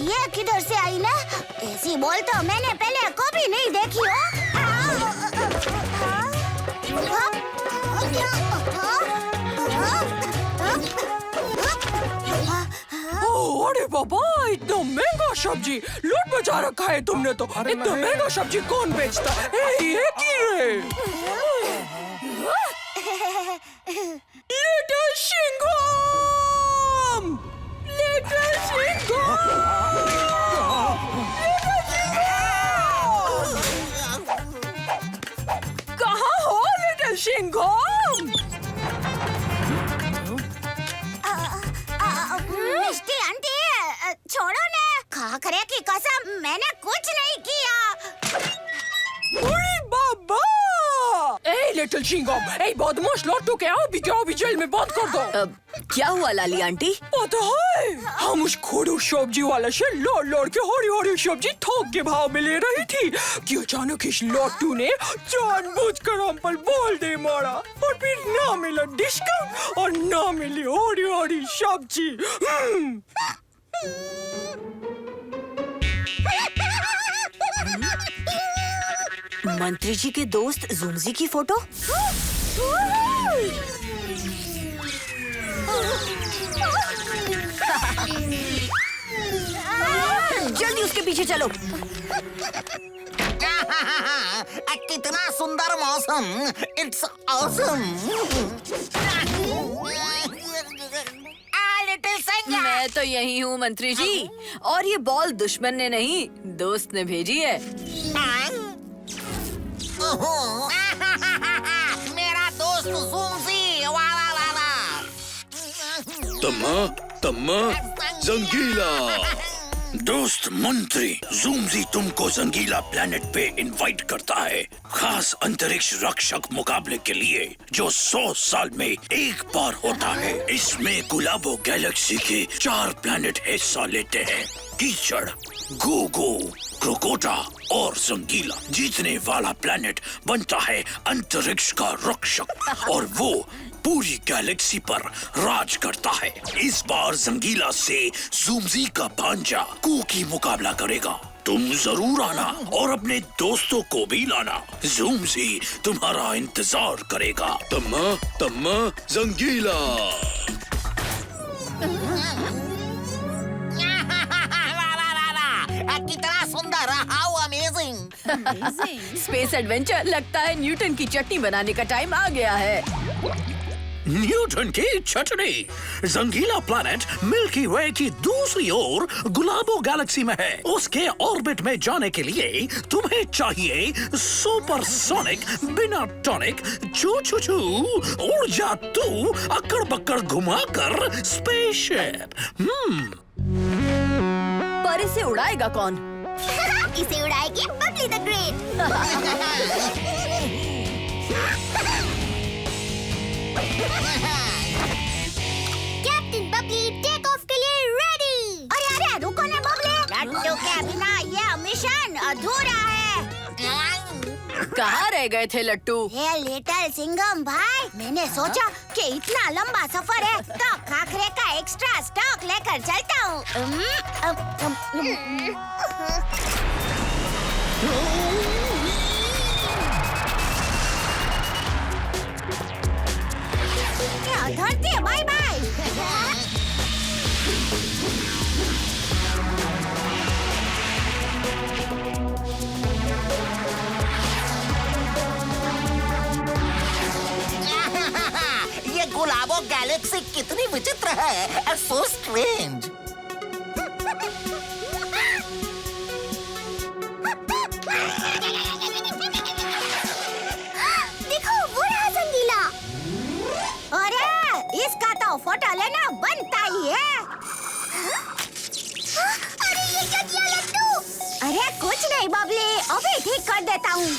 ये किधर से आई ना? ऐसी बॉल तो मैंने पहले कभी नहीं देखी हो। अरे बाबा, इतना महंगा सब्जी लूट बचा रखा है तुमने तो। इतना महंगा सब्जी कौन बेचता है? ये की रे? लिटिल सिंघम! लिटिल सिंघम! कहाँ हो लिटिल सिंघम? मिष्टी आंटी, छोड़ो ना। खाखरे की कसम, मैंने कुछ नहीं किया। अरे बाबा! ए लिटिल सिंघम, ए बदमाश लट्टू के आओ भी जेल में बंद कर दो। क्या हुआ लाली आंटी? पता है, हम उस खोड़ू सब्जी वाले से लड़ के हरी सब्जी थोक के भाव में ले रही थी कि अचानक इस लट्टू ने जानबूझकर हम पर बोल दे मारा और फिर ना मिला डिस्काउंट और ना मिली हरी सब्जी। मंत्री जी के दोस्त ज़ुमज़ी की फोटो? जल्दी उसके पीछे चलो। कितना सुंदर मौसम! It's awesome! मैं तो यही हूँ मंत्री जी, और ये बॉल दुश्मन ने नहीं, दोस्त ने भेजी है। मेरा दोस्त ज़ुमज़ी वाला वाला। तम्मा जंगीला। दोस्त मंत्री, ज़ुमज़ी तुमको जंगीला प्लेनेट पे इनवाइट करता है, खास अंतरिक्ष रक्षक मुकाबले के लिए जो 100 साल में एक बार होता है। इसमें गुलाबो गैलेक्सी के 4 प्लेनेट हिस्सा लेते हैं, कीचड़, गोगो, क्रोकोटा और जंगीला। जीतने वाला प्लेनेट बनता है अंतरिक्ष का रक्षक और वो पूरी गैलेक्सी पर राज करता है। इस बार जंगीला से ज़ुमज़ी का भांजा कुकी मुकाबला करेगा। तुम जरूर आना और अपने दोस्तों को भी लाना। ज़ुमज़ी तुम्हारा इंतजार करेगा। तम्मा जंगीला। कितना सुंदर! How amazing! स्पेस एडवेंचर, लगता है न्यूटन की चटनी बनाने का टाइम आ गया है। न्यूटन की चटनी। जंगीला प्लैनेट मिल्की वे की दूसरी ओर गुलाबो गैलेक्सी में है। उसके ऑर्बिट में जाने के लिए तुम्हें चाहिए सुपरसोनिक, बिना टॉनिक, चू उड़ जा तू अकड़ बक्कड़ घुमाकर स्पेसशिप। पर इसे उड़ाएगा कौन? इसे उड़ाएगी Babli the great. Captain Babli take off के लिए रेडी। अरे रुको ना बबली, लट्टू के बिना ये मिशन अधूरा है। कहाँ रह गए थे लट्टू? हे लिटिल सिंघम भाई, मैंने सोचा कि इतना लंबा सफर है तो खाखरे का एक्स्ट्रा स्टॉक लेकर चलता हूँ। धरती बाय बाय। ये गुलाबो गैलेक्सी कितनी विचित्र है। So strange. देखो वो रहा जंगीला। अरे इसका तो फोटो लेना बनता ही है। अरे ये क्या किया लट्टू? अरे कुछ नहीं बबली, अभी ठीक कर देता हूँ।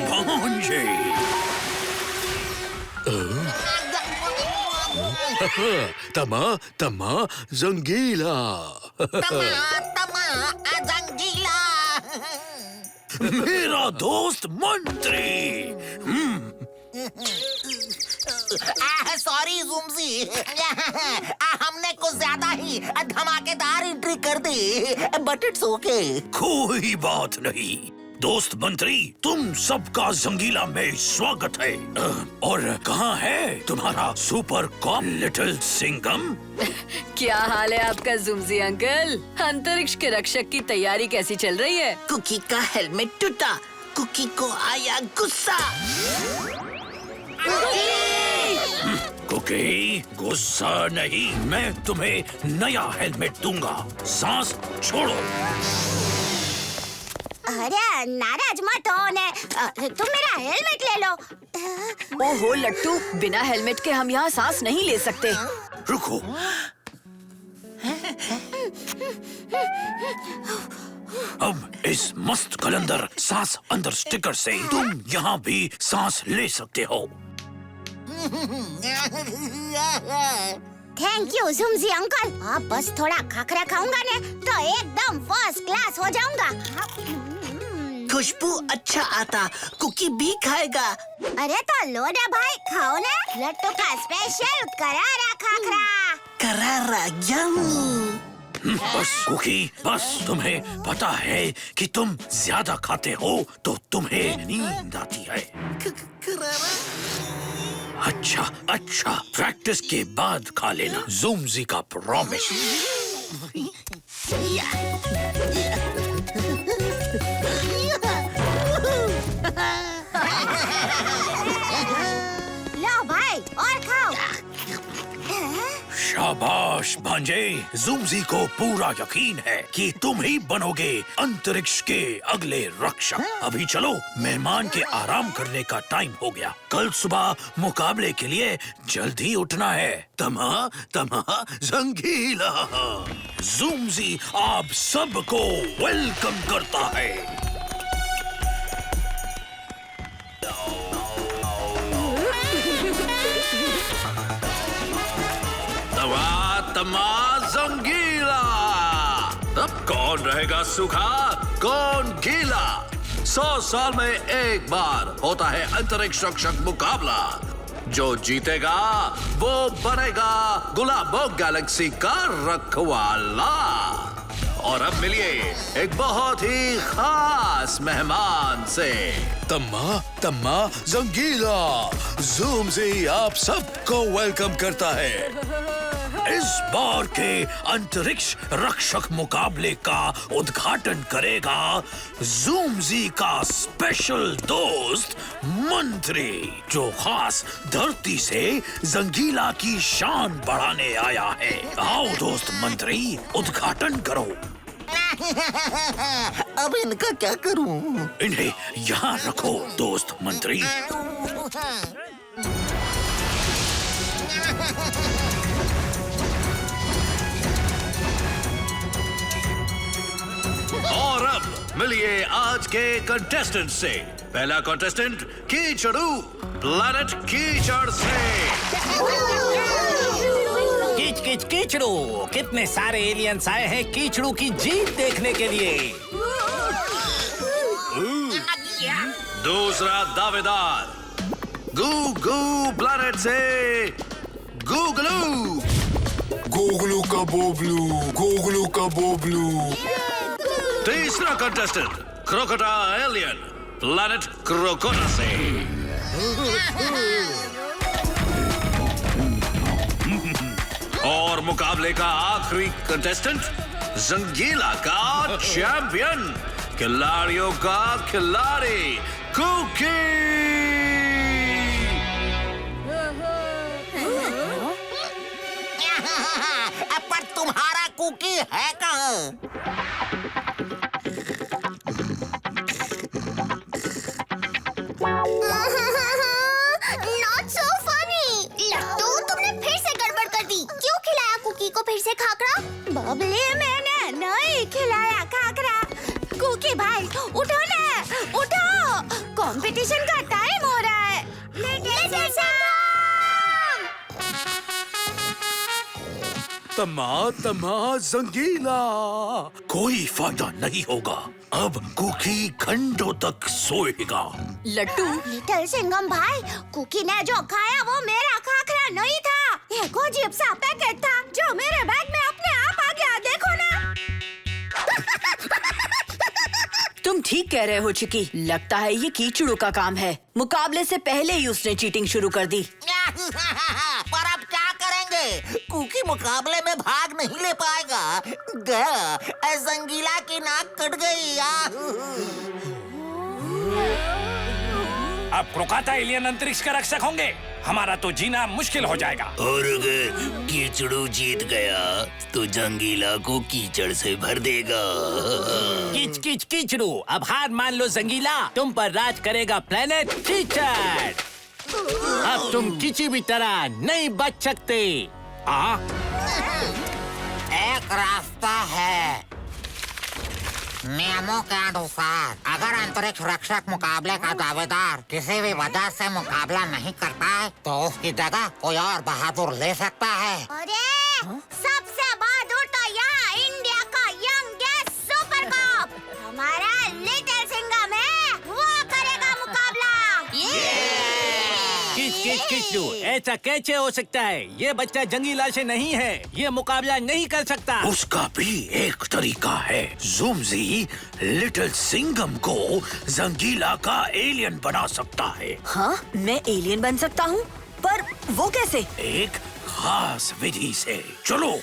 भांजे। तमा जंगीला। जंगीला। मेरा दोस्त मंत्री। सॉरी ज़ूमज़ी, हमने कुछ ज्यादा ही धमाकेदार एंट्री कर दी, बट इट्स ओके। कोई बात नहीं दोस्त मंत्री, तुम सबका जंगीला में स्वागत है। और कहाँ है तुम्हारा सुपर कॉप लिटिल सिंघम? क्या हाल है आपका ज़ूमज़ी अंकल? अंतरिक्ष के रक्षक की तैयारी कैसी चल रही है? कुकी का हेलमेट टूटा, कुकी को आया गुस्सा। कुकी, गुस्सा नहीं, मैं तुम्हें नया हेलमेट दूंगा। सांस छोड़ो। अरे नाराज मत हो ने, तुम मेरा हेलमेट ले लो। ओहो लट्टू, बिना हेलमेट के हम यहाँ सांस नहीं ले सकते। रुको। अब इस मस्त कलंदर सांस अंदर स्टिकर से तुम यहाँ भी सांस ले सकते हो। Thank you Zoomzi uncle. अब बस थोड़ा खाखरा खाऊंगा ने तो एकदम फर्स्ट क्लास हो जाऊंगा। खुशबू अच्छा आता, कुकी भी खाएगा। अरे तो लो ना भाई, खाओ ना लट्टू का स्पेशल करारा खाखरा। करारा यम्मी। बस कुकी, बस तुम्हें पता है कि तुम ज्यादा खाते हो तो तुम्हें नींद आती है। अच्छा अच्छा, प्रैक्टिस के बाद खा लेना, ज़ूमज़ी का प्रॉमिस। लो भाई और खाओ। शाबाश भांजे, ज़ूमज़ी को पूरा यकीन है कि तुम ही बनोगे अंतरिक्ष के अगले रक्षक। अभी चलो, मेहमान के आराम करने का टाइम हो गया। कल सुबह मुकाबले के लिए जल्दी उठना है। तमा तमा जंगीला, ज़ूमज़ी आप सबको वेलकम करता है। तमा जंगीला। अब कौन रहेगा सूखा, कौन गीला? 100 साल में एक बार होता है अंतरिक्ष रक्षक मुकाबला। जो जीतेगा वो बनेगा गुलाबो गैलेक्सी का रखवाला। और अब मिलिए एक बहुत ही खास मेहमान से। तम्मा तम्मा जंगीला, ज़ूमज़ी आप सबको वेलकम करता है। इस बार के अंतरिक्ष रक्षक मुकाबले का उद्घाटन करेगा ज़ूमज़ी का स्पेशल दोस्त मंत्री, जो खास धरती से जंगीला की शान बढ़ाने आया है। आओ दोस्त मंत्री, उद्घाटन करो। अब इनका क्या करूं? इन्हें यहाँ रखो दोस्त मंत्री। और अब मिलिए आज के कंटेस्टेंट से। पहला कंटेस्टेंट कीचड़ू, प्लैनेट कीचड़ से। कीच कीच कीचड़ू, कितने सारे एलियंस आए हैं कीचड़ू की जीत देखने के लिए। दूसरा दावेदार गू गू प्लैनेट से गूगलू। गोगलू का बोबलू, गोगलू का बोबलू। तीसरा कंटेस्टेंट क्रोकोडाइल एलियन, प्लैनेट क्रोकोडा से। और मुकाबले का आखिरी कंटेस्टेंट जंगीला का चैंपियन, खिलाड़ियों का खिलाड़ी कुकी। पर तुम्हारा कुकी है कहाँ? Not so funny. लट्टू, तुमने फिर से गड़बड़ कर दी। क्यों खिलाया कुकी को फिर से खाकरा? बबली, मैंने नहीं खिलाया खाकरा। कुकी भाई, उठो ना, उठो। कंपटीशन का टाइम हो रहा है। लिटिल सिंघम! तमा तमा जंगीला। कोई फायदा नहीं होगा, अब कुकी घंटों तक सोएगा। लट्टू, लिटिल सिंघम भाई, कुकी ने जो खाया वो मेरा खाखरा नहीं था, एक अजीब सा पैकेट था जो मेरे बैग में अपने आप आ गया, देखो ना। तुम ठीक कह रहे हो चिकी, लगता है ये कीचड़ू का काम है। मुकाबले से पहले ही उसने चीटिंग शुरू कर दी। पर अब क्या करेंगे? कुकी मुकाबले में भाग नहीं ले पाएगा। गया जंगीला की नाक कट गई। अब क्रोकाता एलियन अंतरिक्ष के रक्षक होंगे, हमारा तो जीना मुश्किल हो जाएगा। और अगर कीचड़ू जीत गया तो जंगीला को कीचड़ से भर देगा। कीच कीच कीचड़ू, अब हार मान लो जंगीला, तुम पर राज करेगा प्लेनेट कीचड़। अब तुम किसी भी तरह नहीं बच सकते। एक रास्ता है। नियमों के अनुसार अगर अंतरिक्ष रक्षक मुकाबले का दावेदार किसी भी वजह से मुकाबला नहीं करता है तो उसकी जगह कोई और बहादुर ले सकता है। अरे सबसे बहादुर तो यहाँ इंडिया का यंगेस्ट सुपर कप हमारा लिटिल सिंघम है, वो करेगा मुकाबला। कीच कीच कीचड़ू, ऐसा कैसे हो सकता है? ये बच्चा जंगीला से नहीं है, ये मुकाबला नहीं कर सकता। उसका भी एक तरीका है। ज़ूमज़ी लिटिल सिंघम को जंगीला का एलियन बना सकता है। हाँ, मैं एलियन बन सकता हूँ, पर वो कैसे? एक खास विधि से। चलो।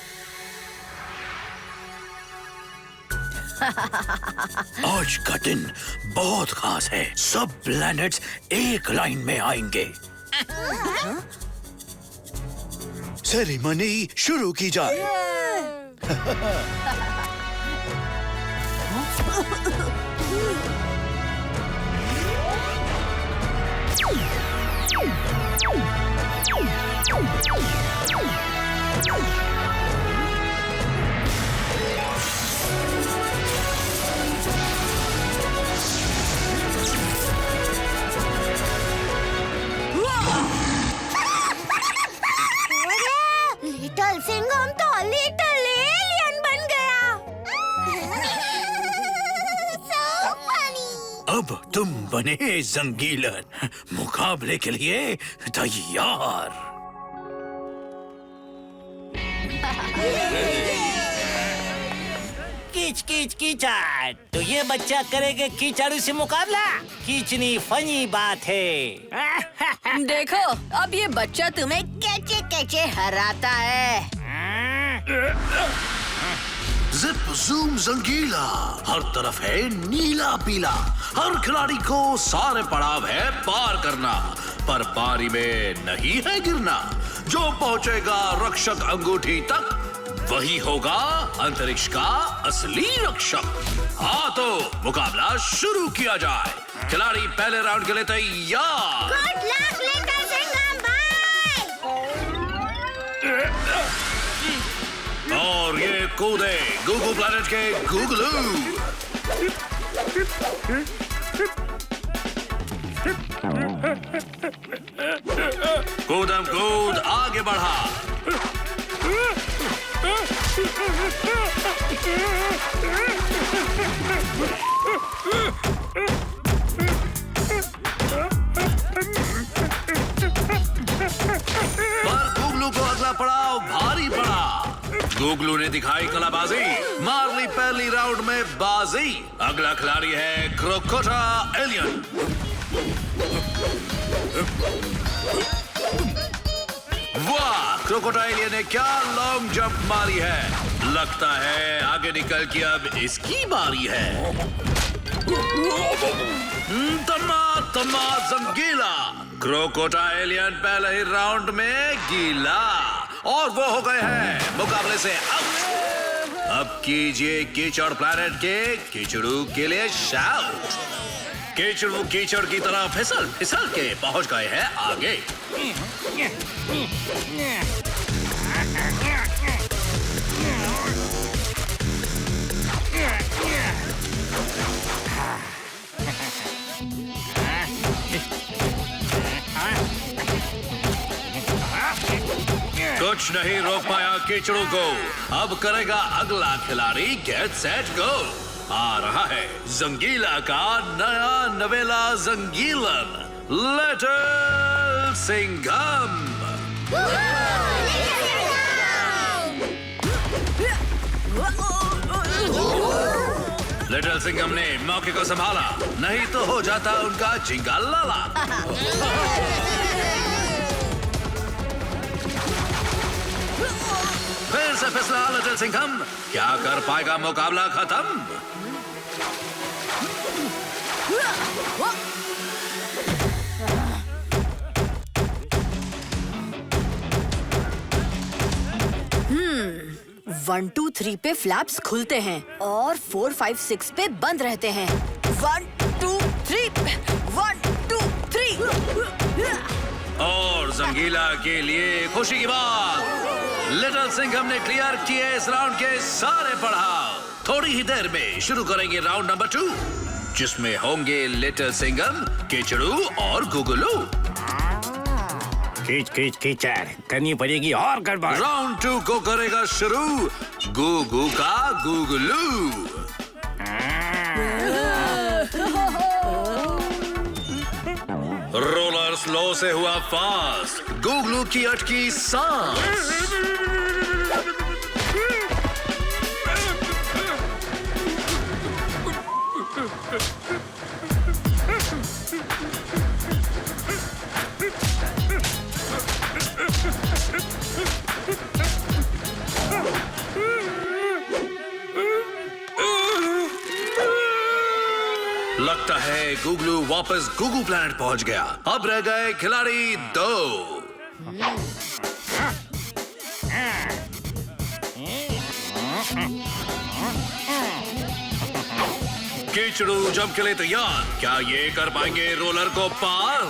आज का दिन बहुत खास है। सब प्लैनेट्स एक लाइन में आएंगे। सेरेमनी शुरू की जाए। लिटिल सिंघम तो लिटिल एलियन बन गया। So funny. अब तुम बने जंगीलन, मुकाबले के लिए तैयार। कीच कीच कीचड़, तो ये बच्चा करेगा कीचड़ू से मुकाबला? कितनी फनी बात है। देखो, अब ये बच्चा तुम्हें कैचे कैचे हराता है। जिप जूम जंगीला, हर तरफ है नीला पीला। हर खिलाड़ी को सारे पड़ाव है पार करना, पर पारी में नहीं है गिरना। जो पहुंचेगा रक्षक अंगूठी तक वही होगा अंतरिक्ष का असली रक्षक। हाँ तो मुकाबला शुरू किया जाए। खिलाड़ी पहले राउंड के लिए तैयार। Good luck, लिटिल सिंघम भाई। और ये कूदे गूगू प्लैनेट के गूगलू। कूदम कूद आगे बढ़ा। पर गूगलू को अगला पड़ाव भारी पड़ा। गूगलू ने दिखाई कलाबाजी, मार ली पहली राउंड में बाजी। अगला खिलाड़ी है क्रोकोटा एलियन। वाह, क्रोकोटा एलियन ने क्या लॉन्ग जंप मारी है। लगता है आगे निकल के अब इसकी बारी है। तमा तमा जंगीला। क्रोकोटा एलियन पहले ही राउंड में गीला और वो हो गए हैं मुकाबले से आउट। अब कीजिए कीचड़ प्लैनेट के कीचड़ू के लिए शाउट। कीचड़ू कीचड़ की तरह फिसल फिसल के पहुंच गए हैं आगे। कुछ नहीं रोक पाया कीचड़ू को। अब करेगा अगला खिलाड़ी। Get set go. आ रहा है जंगीला का नया नवेला जंगीलन, लिटिल सिंघम। लिटिल सिंघम ने मौके को संभाला, नहीं तो हो जाता उनका झिंगा लाला। फिर से फिसला लिटिल सिंघम। क्या कर पाएगा मुकाबला खत्म? वन टू थ्री पे फ्लैप्स खुलते हैं और 4 5 6 पे बंद रहते हैं। 1 2 3 1 2 3। और जंगीला के लिए खुशी की बात, लिटिल सिंघम ने क्लियर किए इस राउंड के सारे पड़ाव। थोड़ी ही देर में शुरू करेंगे राउंड नंबर 2, जिसमें होंगे लिटिल सिंघम, कीचड़ू और गुगलू। कीचड़ करनी पड़ेगी और गड़बड़। राउंड 2 को करेगा शुरू गुगू का गुगलू। रोलर स्लो से हुआ फास्ट, गुगलू की अटकी सांस। लगता है गुगलू वापस गुगू प्लैनेट पहुंच गया। अब रह गए खिलाड़ी 2। कीचड़ू जंप के लिए तैयार। क्या ये कर पाएंगे रोलर को पार?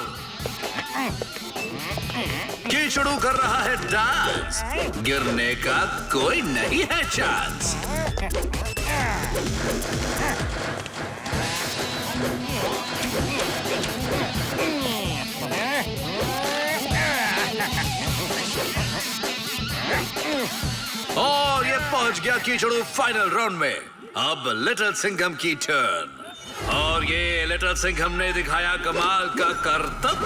कीचड़ू कर रहा है डांस, गिरने का कोई नहीं है चांस। और ये पहुंच गया कीचड़ू फाइनल राउंड में। अब लिटिल सिंघम की टर्न। और ये लिटिल सिंघम ने दिखाया कमाल का करतब।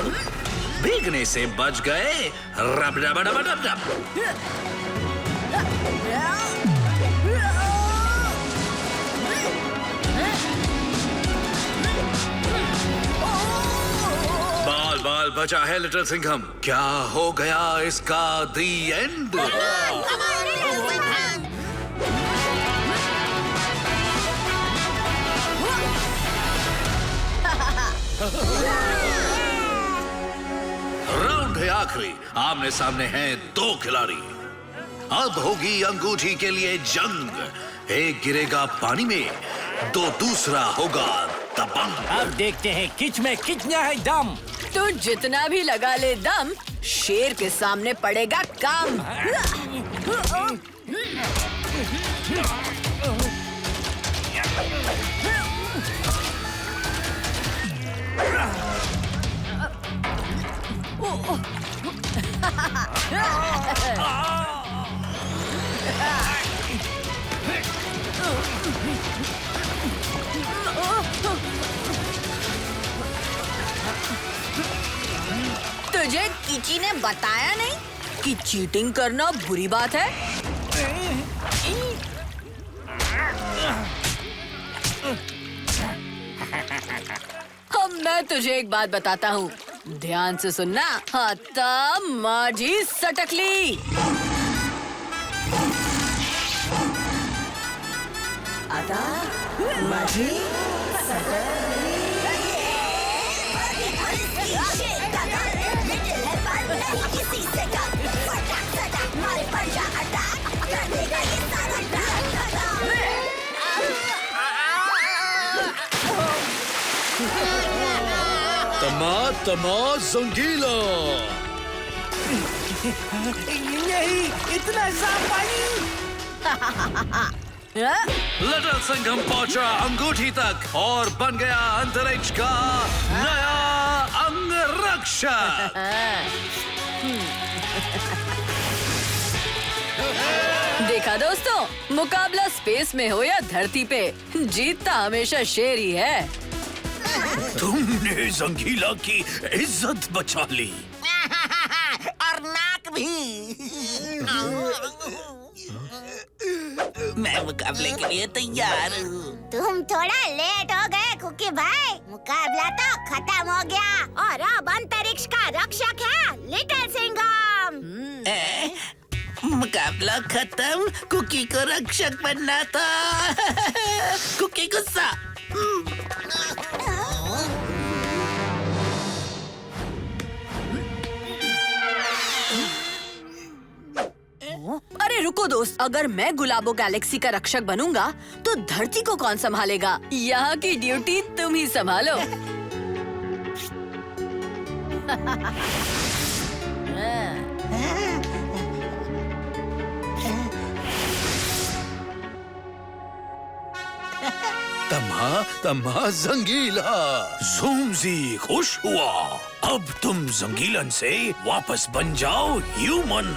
भीगने से बच गए। रब डब डब डब डब। बाल बाल बचा है लिटिल सिंघम। क्या हो गया इसका दी एंड? राउंड है आखिरी। आमने सामने हैं 2 खिलाड़ी। अब होगी अंगूठी के लिए जंग। एक गिरेगा पानी में, तो दूसरा होगा दबंग। अब देखते हैं किच में कितना है दम। तो जितना भी लगा ले दम, शेर के सामने पड़ेगा काम। तुझे किची ने बताया नहीं कि चीटिंग करना बुरी बात है? अब मैं तुझे एक बात बताता हूँ, ध्यान से सुनना। हाथा माझी सटकली। आता माझी तमा तमा जंगीला। नहीं, इतना साफ पानी। लिटिल सिंघम पहुंचा अंगूठी तक और बन गया अंतरिक्ष का नया अंगरक्षक। देखा दोस्तों, मुकाबला स्पेस में हो या धरती पे, जीतता हमेशा शेर ही है। तुमने जंगीला की इज्जत बचा ली। और नाक भी। मैं मुकाबले के लिए तैयार हूँ। तुम थोड़ा लेट हो गए कुकी भाई। मुकाबला तो खत्म हो गया और अब अंतरिक्ष का रक्षक है लिटिल सिंघम। मुकाबला खत्म, कुकी को रक्षक बनना था। कुकी गुस्सा। अरे रुको दोस्त, अगर मैं गुलाबो गैलेक्सी का रक्षक बनूंगा तो धरती को कौन संभालेगा? यहाँ की ड्यूटी तुम ही संभालो। तमा जंगीला। ज़ूमज़ी खुश हुआ। अब तुम जंगीलन से वापस बन जाओ ह्यूमन।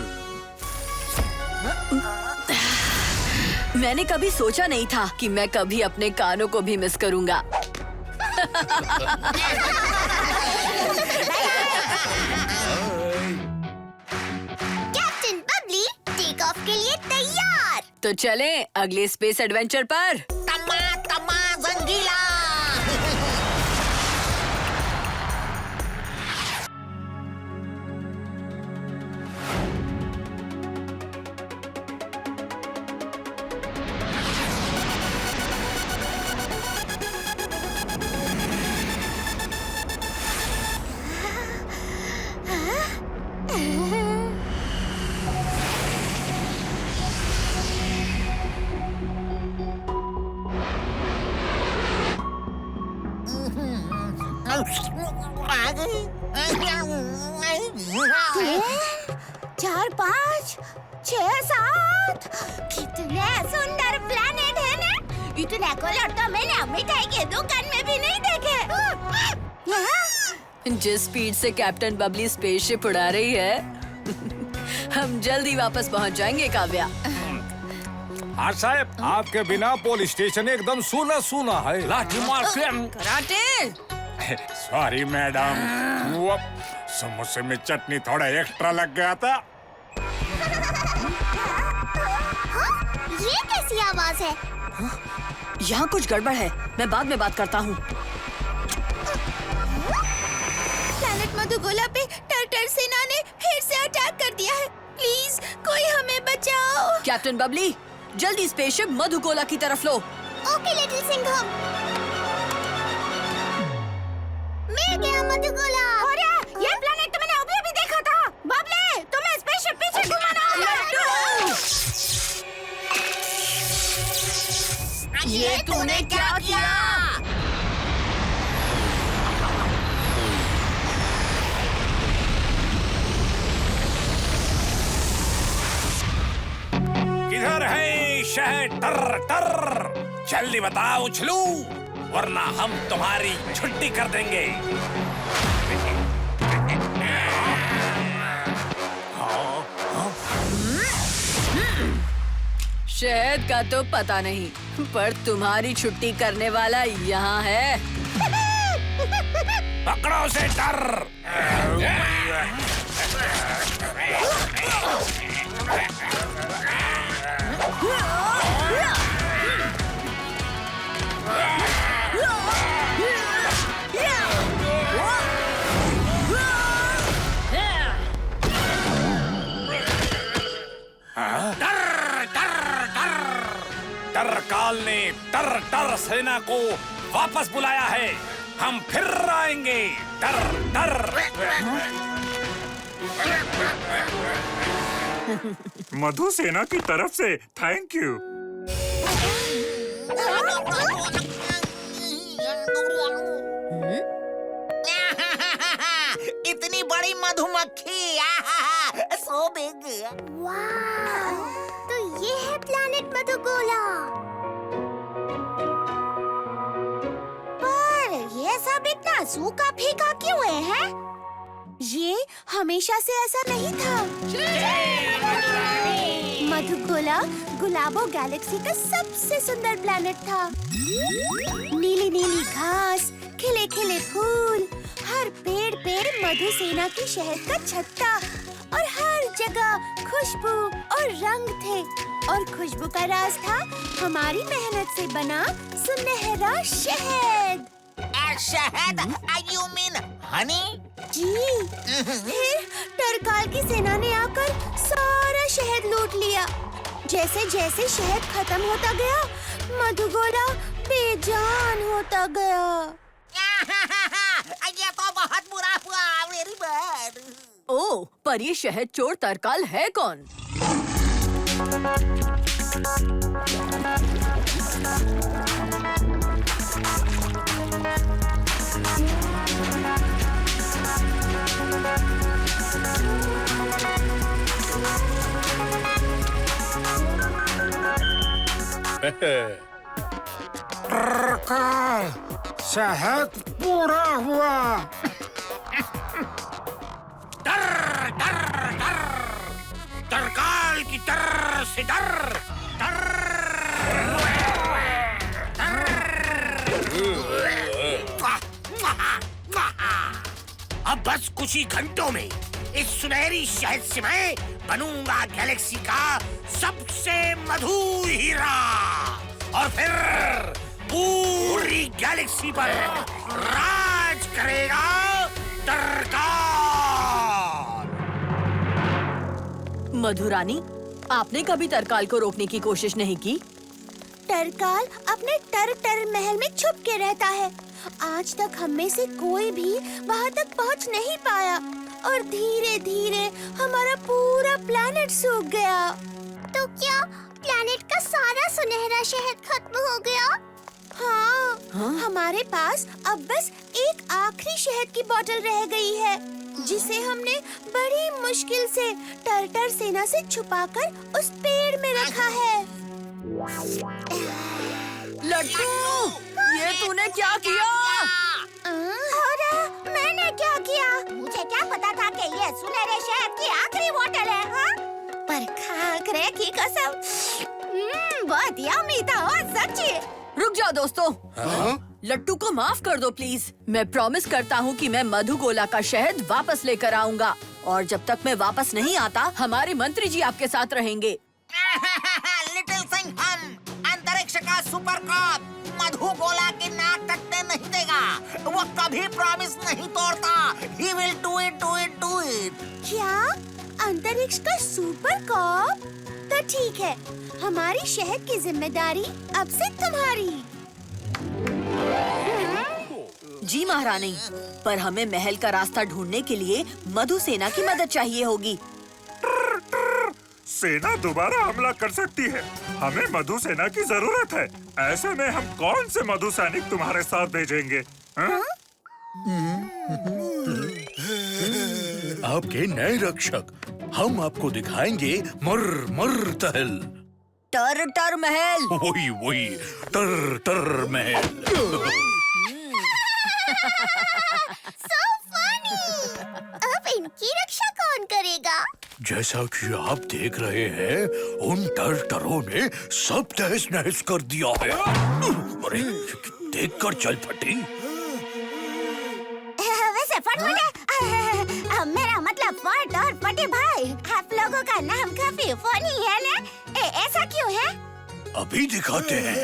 मैंने कभी सोचा नहीं था कि मैं कभी अपने कानों को भी मिस करूंगा। कैप्टन बबली टेक ऑफ के लिए तैयार। तो चलें अगले स्पेस एडवेंचर पर। तमा तमा जंगीला। चार पाँच छह सात, कितने सुंदर प्लेनेट है ना। इतने कलर तो मैंने मिठाई के दुकान में भी नहीं देखे। जिस स्पीड से कैप्टन बबली स्पेसशिप उड़ा रही है, हम जल्दी वापस पहुंच जाएंगे काव्या। हाँ साहब, आपके बिना पुलिस स्टेशन एकदम सूना सूना है। लाठी मार के कराटे। सॉरी मैडम, वो समोसे में चटनी थोड़ा एक्स्ट्रा लग गया था। ये कैसी आवाज है? यहाँ कुछ गड़बड़ है, मैं बाद में बात करता हूँ। प्लैनेट मधुगोला पे टर्टल सेना ने फिर से अटैक कर दिया है। प्लीज कोई हमें बचाओ। कैप्टन बबली, जल्दी स्पेसशिप मधुगोला की तरफ लो। Okay little Singham. मिल गया मधुगोला। अरे ये प्लैनेट तो मैंने अभी देखा था। बबली तुम्हें स्पेसशिप पीछे घुमाना होगा। ये तूने क्या किया? किधर है शहर टर टर? जल्दी बताओ उछलू, वरना हम तुम्हारी छुट्टी कर देंगे। शहद का तो पता नहीं, पर तुम्हारी छुट्टी करने वाला यहाँ है। पकड़ो उसे डर। टरकाल ने टर सेना को वापस बुलाया है। हम फिर आएंगे। टर मधु सेना की तरफ से थैंक यू। इतनी बड़ी मधुमक्खी। So big. वाह, तो ये है प्लैनेट मधुगोला। पर ये सब इतना सूखा फीका क्यों है? ये हमेशा से ऐसा नहीं था। मधुगोला गुलाबो गैलेक्सी का सबसे सुंदर प्लैनेट था। नीली नीली घास, खिले खिले फूल, हर पेड़ पे मधुसेना की शहद का छत्ता और हर जगह खुशबू और रंग थे। और खुशबू का राज था हमारी मेहनत से बना सुनहरा शहद। शहद? You mean honey? जी। फिर टरकाल की सेना ने आकर सारा शहद लूट लिया। जैसे जैसे शहद खत्म होता गया, मधुगोला बेजान होता गया। ये तो बहुत बुरा हुआ, वेरी बैड। ओह, पर ये शहद चोर तरकाल है कौन? तरकाल, शहद पूरा हुआ। तरकाल की तर से डर। अब बस कुछ ही घंटों में इस सुनहरी शहद से मैं बनूंगा गैलेक्सी का सबसे मधु हीरा और फिर पूरी गैलेक्सी पर राज करेगा तरकाल। मधुरानी, आपने कभी तरकाल को रोकने की कोशिश नहीं की? टरकाल अपने टर महल में छुप के रहता है। आज तक हम में से कोई भी वहाँ तक पहुँच नहीं पाया और धीरे धीरे हमारा पूरा प्लैनेट सूख गया। तो क्या प्लैनेट का सारा सुनहरा शहद खत्म हो गया? हाँ, हमारे पास अब बस एक आखिरी शहद की बोतल रह गई है, जिसे हमने बड़ी मुश्किल से टर सेना से छुपाकर उस पेड़ में रखा है। लट्टू, ये तूने क्या किया? मैंने क्या किया? मुझे क्या पता था कि ये सुनहरे शहद की आखिरी बोतल है, हाँ? पर खाकरे की कसम, बहुत यम्मी था, सच्ची। रुक जाओ दोस्तों। लट्टू को माफ कर दो प्लीज। मैं प्रॉमिस करता हूँ कि मैं मधुगोला का शहद वापस लेकर आऊंगा और जब तक मैं वापस नहीं आता, हमारे मंत्री जी आपके साथ रहेंगे। लिटिल सिंघम, अंतरिक्ष का सुपर कॉप, मधुगोला की नाक कटने नहीं देगा। वो कभी प्रॉमिस नहीं तोड़ता। He will do it, do it, do it। क्या? अंतरिक्ष का सुपर कॉप? तो ठीक है, हमारी शहद की जिम्मेदारी अब से तुम्हारी। जी महारानी, पर हमें महल का रास्ता ढूंढने के लिए मधुसेना की मदद चाहिए होगी। सेना दोबारा हमला कर सकती है। हमें मधु सेना की जरूरत है। ऐसे में हम कौन से मधु सैनिक तुम्हारे साथ भेजेंगे? आपके नए रक्षक, हम आपको दिखाएंगे मर मर तहल। टर महल। वही टर महल। So funny! अब इनकी रक्षा कौन करेगा? जैसा कि आप देख रहे हैं, उन टरों ने सब तहस नहस कर दिया है। अरे, देखकर चल फटी। वैसे फटफटे, मेरा मतलब फट और फटे भाई, आप लोगों का नाम काफी फनी है ना? ऐसा क्यों है? अभी दिखाते हैं।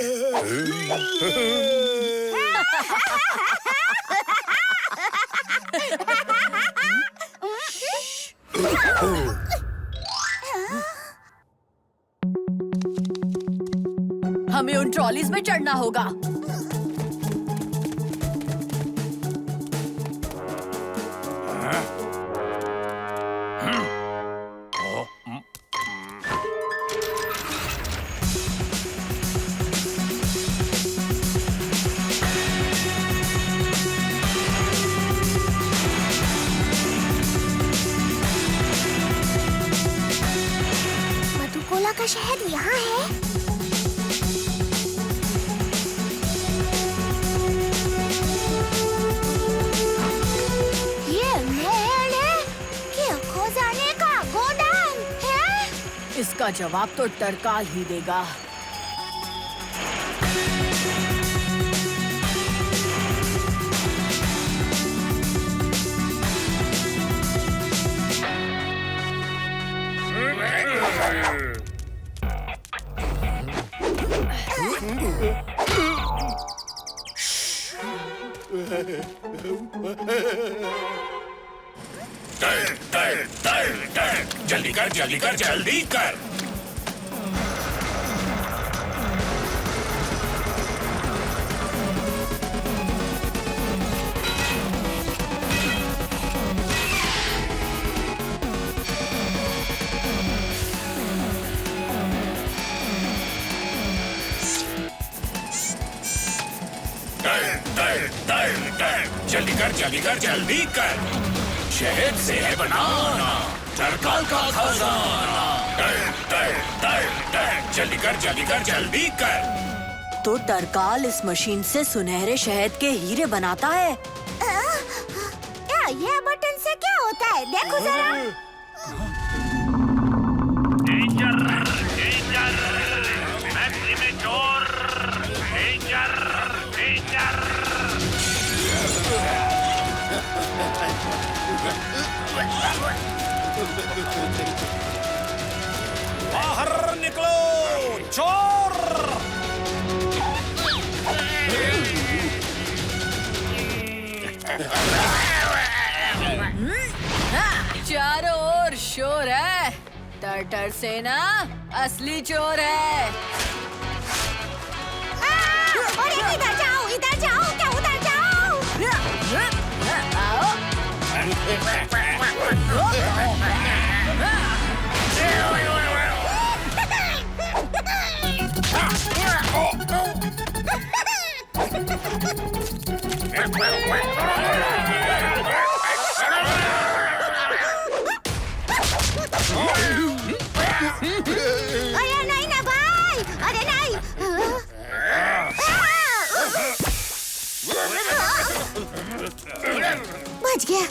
हमें उन ट्रॉलीज में चढ़ना होगा। मधुगोला का शहद यहाँ है। इसका जवाब तो टरकाल ही देगा। जल्दी कर जल्दी कर जल्दी कर। जल्दी कर जल्दी कर। शहद से है बनाना टरकाल का खजाना। जल्दी कर जल्दी कर। तो टरकाल इस मशीन से सुनहरे शहद के हीरे बनाता है। ये बटन से क्या होता है? देखो जरा। बाहर निकलो चोर। चारों ओर शोर है। टर्टर सेना असली चोर है। इधर जाओ क्या उधर जाओ। आओ। अरे नहीं ना भाई, अरे नहीं। बच गया।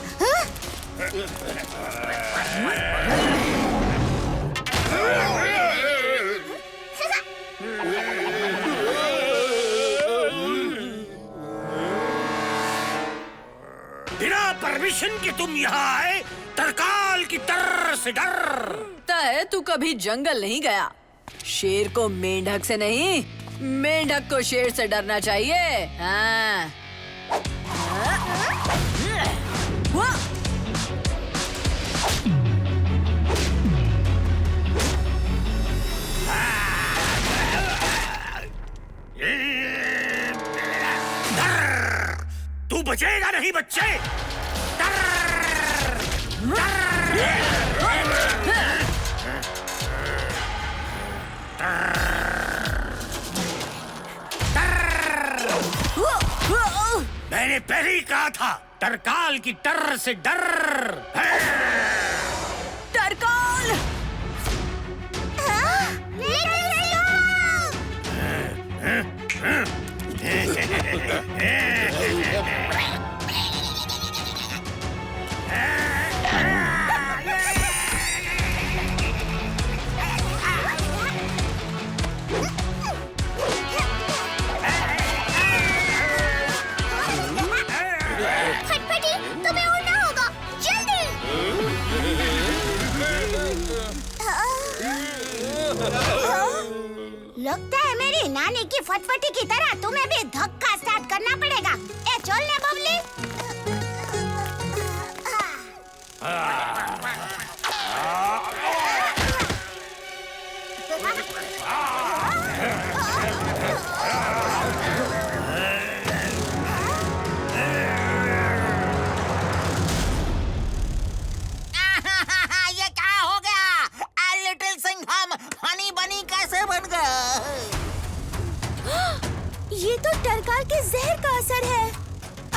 बिना परमिशन के तुम यहाँ आए, टरकाल की तर से डर। है तू कभी जंगल नहीं गया। शेर को मेंढक से नहीं, मेंढक को शेर से डरना चाहिए। हाँ। तू बचेगा नहीं बच्चे। मैंने पहले ही कहा था, टरकाल की टर से डर। टरकाल! फटफटी, तुम्हें उड़ना होगा, जल्दी। लगता है मेरी नानी की फटफटी की तरह तुम्हें भी धक्का स्टार्ट करना पड़ेगा। ए चल ले बबली। ये क्या हो गया? लिटिल सिंघम हनी बनी कैसे बन गया? ये तो टरकाल के जहर का असर है।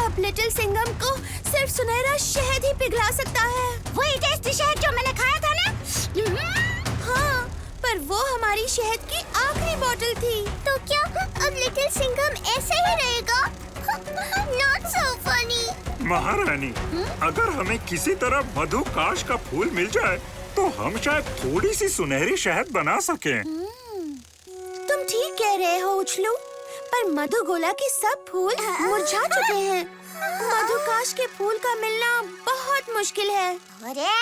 अब लिटिल सिंघम को सिर्फ सुनहरा शहद ही पिघला सकता है। वही टेस्टी शहद जो मैंने खाया था ना? हाँ, पर वो हमारी शहद की आखिरी बोतल थी। तो क्या अब लिटिल सिंघम ऐसे ही रहेगा? Not so funny. महारानी, अगर हमें किसी तरह मधु काश का फूल मिल जाए तो हम शायद थोड़ी सी सुनहरी शहद बना सकें। तुम ठीक कह रहे हो उछलू, पर मधुगोला के सब फूल मुरझा चुके हैं। मधुकाश के फूल का मिलना बहुत मुश्किल है। अरे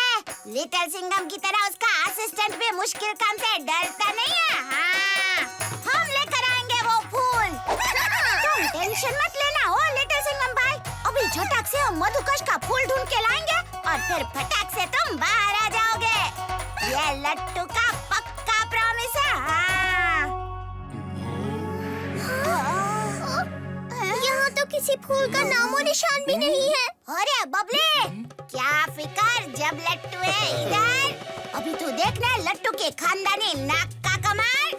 लिटिल सिंघम की तरह उसका असिस्टेंट भी मुश्किल काम से डरता नहीं है। हाँ, हम लेकर आएंगे वो फूल। तुम टेंशन मत लेना ओ लिटिल सिंघम भाई, अभी झटक से हम मधुकाश का फूल ढूंढ के लाएंगे और फिर फटाक से तुम बाहर आ जाओगे। ये लट्टू का पक्का प्रॉमिस है। यहाँ तो किसी फूल का नामो निशान भी नहीं है। अरे बबले, क्या फिकर जब लट्टू है इधर। अभी तू देखना लट्टू के खानदानी नाक का कमाल।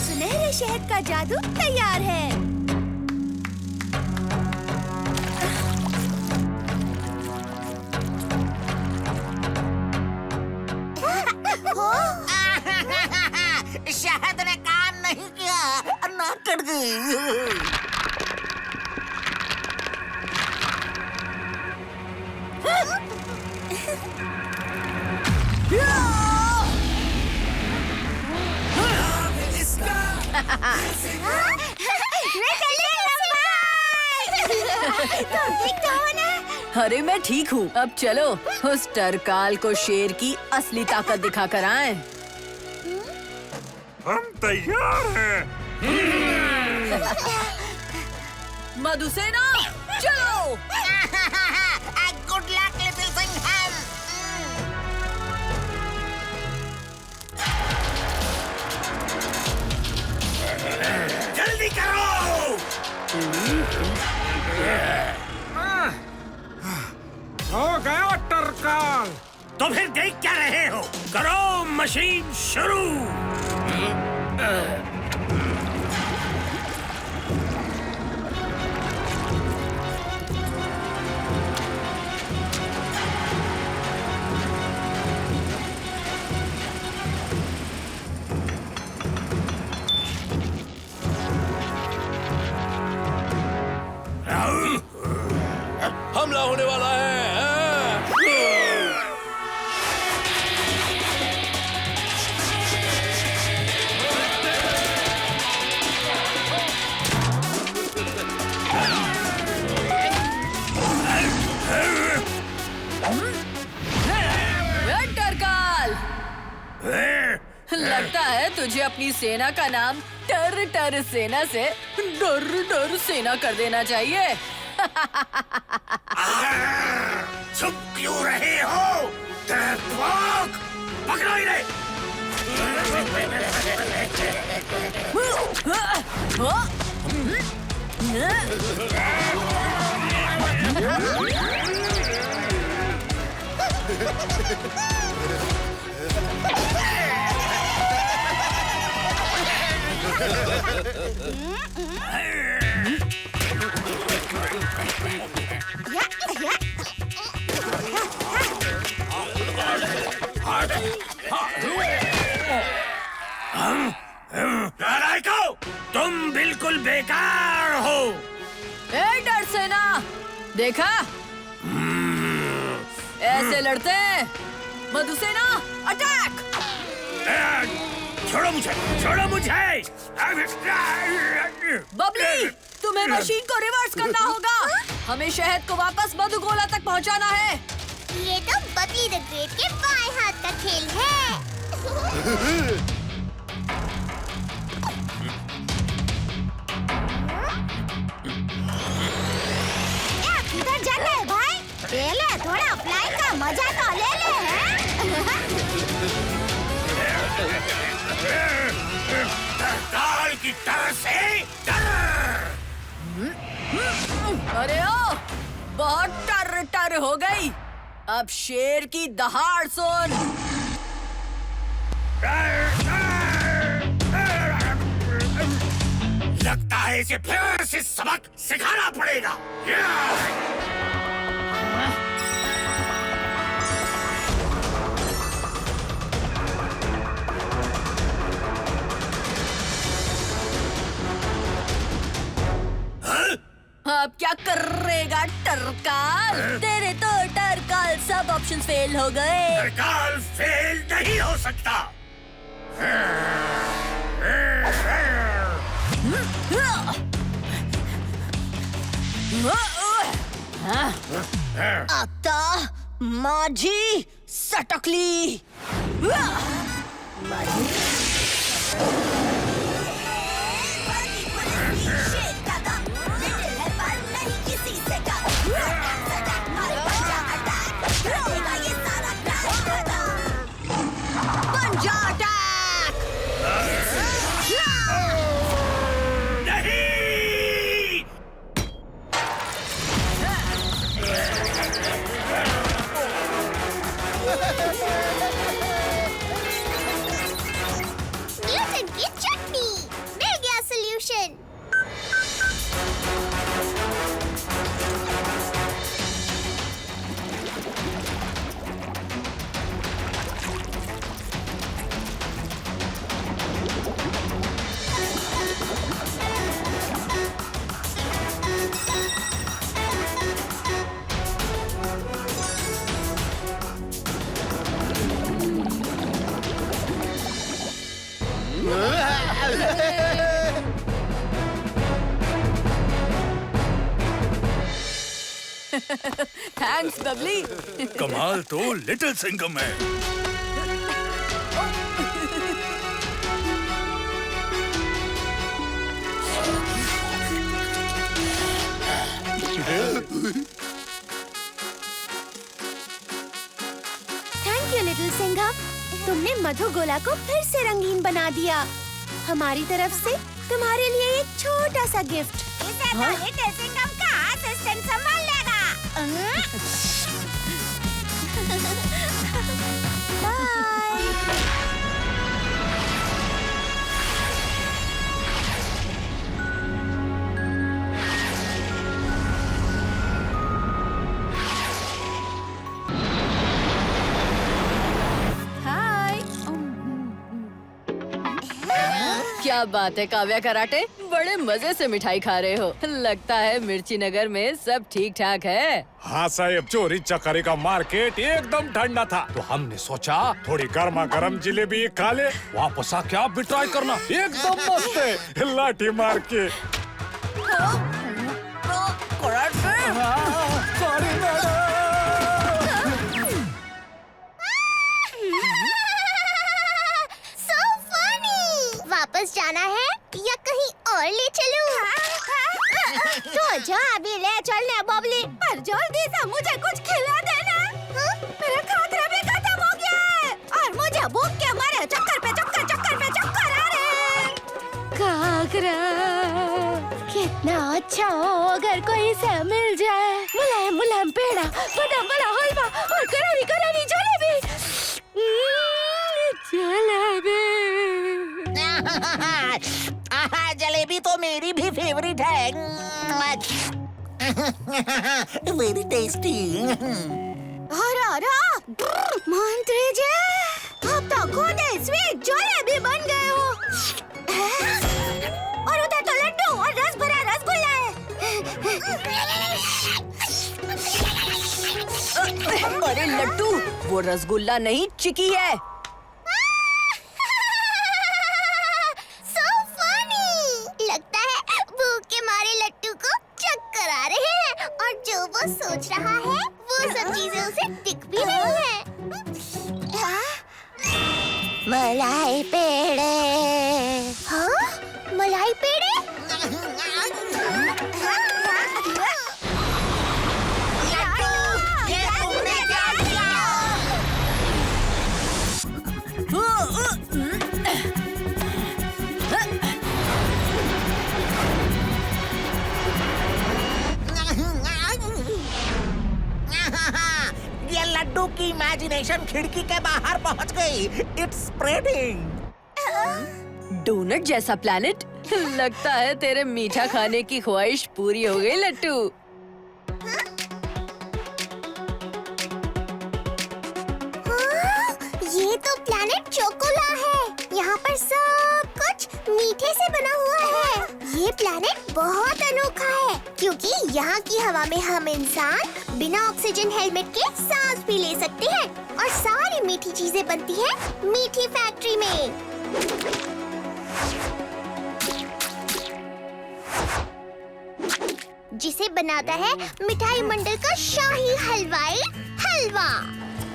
सुनहरे शहद का जादू तैयार है। शहद ने काम नहीं किया, नाक कट गई। तुम ठीक तो हो ना? अरे मैं ठीक हूँ। अब चलो उस टरकाल को शेर की असली ताकत दिखा कर आए। हम तैयार हैं। मधुसेना चलो। Good luck little Singham. जल्दी करो। हो गया टरकाल। तो फिर देख क्या रहे हो, करो मशीन शुरू। हमला होने वाला है। टरकाल, लगता है तुझे अपनी सेना का नाम टर टर सेना से डर डर सेना कर देना चाहिए। चुप क्यों रहे हो? डरपोक, पकड़ो इन्हें। नालायको, तुम बिल्कुल बेकार हो। ए डर सेना, देखा ऐसे लड़ते हैं। मधुसेना अटैक। छोड़ो मुझे, छोड़ो मुझे। बबली, तुम्हें मशीन को रिवर्स करना होगा। हमें शहद को वापस मधुगोला तक पहुंचाना है। ये तो बबली द ग्रेट के बाएं हाथ का खेल है। किधर जाता है भाई? ले ले, थोड़ा फ्लाइंग का मजा तो ले ले। दाल की तरह से डर। अरे ओ, बहुत टर हो गई। अब शेर की दहाड़ सुन। लगता है इसे फिर से सबक सिखाना पड़ेगा। अब क्या करेगा टरकाल? तेरे तो टरकाल सब ऑप्शंस फेल हो गए। टरकाल फेल नहीं हो सकता। आता माझी सटकली। न्यूटन की चटनी मिल गया सॉल्यूशन। थैंक्स बबली। कमाल तो लिटिल सिंघम है। थैंक यू लिटिल सिंघम, तुमने मधुगोला को फिर से रंगीन बना दिया। हमारी तरफ से तुम्हारे लिए एक छोटा सा गिफ्ट। इसे तो लिटिल सिंघम का असिस्टेंट संभाल लेगा। बाय। क्या बात है काव्या कराटे, बड़े मजे से मिठाई खा रहे हो। लगता है मिर्ची नगर में सब ठीक ठाक है। हाँ साहब, चोरी चकारी का मार्केट एकदम ठंडा था, तो हमने सोचा थोड़ी गर्मा गर्म जलेबी खा ले, वापस आके आप भी ट्राई करना, एकदम मस्त है, लाठी मार के। So funny। वापस जाना है या कहीं और ले चलूं? तो जा अभी ले चलने बबली, पर जल्दी से मुझे कुछ खिला देना। मेरा खाखरा भी खत्म हो गया है और मुझे भूख के मारे चक्कर पे चक्कर आ रहे हैं। खाखरा कितना अच्छा हो अगर कोई से मिल जाए। मुलायम मुलायम पेड़ा, बड़ा बड़ा हलवा और करारी करारी जलेबी। जलेबी तो मेरी भी फेवरेट है। Very tasty. मंत्री जी, अब तो खुद स्वीट जलेबी बन गए हो। और उधर तो लड्डू और रस भरा रसगुल्ला है। अरे लड्डू, वो रसगुल्ला नहीं चिकी है। मलाई पेड़े। हाँ? मलाई पेड़े? ये तुमने क्या किया? ये लड्डू की इमेजिनेशन खिड़की के बाहर पहुंच गई। It's spreading. डोनट जैसा प्लैनेट। लगता है तेरे मीठा खाने की ख्वाहिश पूरी हो गई लट्टू। ये तो प्लैनेट चोकोला है। यहाँ पर सब कुछ मीठे से बना हुआ है। ये प्लैनेट बहुत अनोखा है क्योंकि यहाँ की हवा में हम इंसान बिना ऑक्सीजन हेलमेट के सांस भी ले सकते हैं और सारी मीठी चीजें बनती हैं मीठी फैक्ट्री में। जिसे बनाता है मिठाई मंडल का शाही हलवाई हलवा।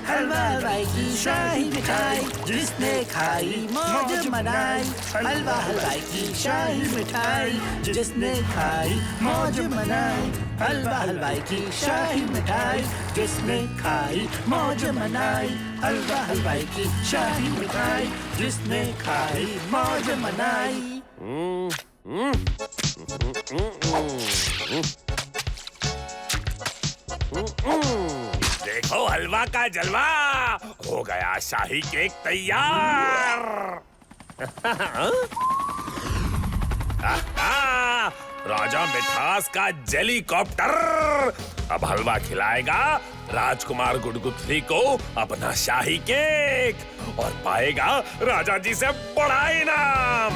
हलवा हलवाई की शाही मिठाई, जिसने खाई मौज मनाई। हलवा हलवाई की शाही मिठाई, जिसने खाई मौज मनाई। हलवा हलवाई की शाही मिठाई, जिसने खाई मौज मनाई। हलवा हलवाई की शाही मिठाई, जिसने खाई मौज मनाई। देखो हलवा का जलवा, हो गया शाही केक तैयार। राजा मिठास का जेलीकॉप्टर अब हलवा खिलाएगा राजकुमार गुडगुथली को अपना शाही केक और पाएगा राजा जी से बड़ा इनाम।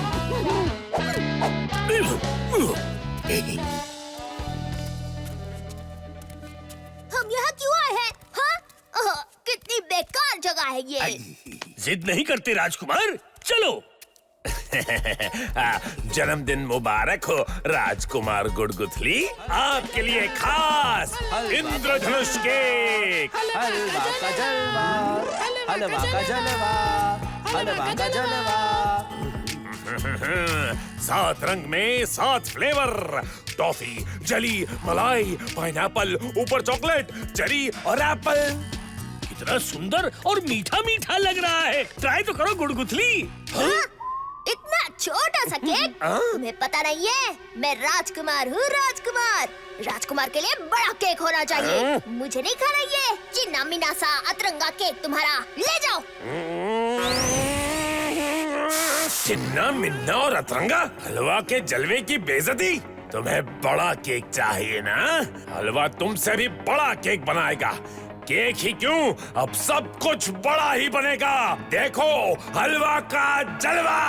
हम यहाँ क्यों आए हैं? हाँ? कितनी बेकार जगह है ये। जिद नहीं करते राजकुमार, चलो। जन्मदिन मुबारक हो राजकुमार गुडगुथली, आपके लिए खास इंद्रधनुष केक। हलवा का जलवा, हलवा का जलवा, हलवा का जलवा। 7 रंग में 7 फ्लेवर, टॉफी, जली, मलाई, पाइनएप्पल, ऊपर चॉकलेट, चेरी और एप्पल। कितना सुंदर और मीठा मीठा लग रहा है। ट्राई तो करो गुडगुथली। हाँ? इतना छोटा सा केक? तुम्हें पता नहीं है, मैं राजकुमार हूँ राजकुमार। राजकुमार के लिए बड़ा केक होना चाहिए। मुझे नहीं खाना ये चिन्ना मिन्ना सा अतरंगा केक तुम्हारा। ले जाओ। चिन्ना मिन्ना और अतरंगा, हलवा के जलवे की बेइज्जती। तुम्हें बड़ा केक चाहिए ना? हलवा तुमसे भी बड़ा केक बनाएगा। केक ही क्यों, अब सब कुछ बड़ा ही बनेगा। देखो हलवा का जलवा।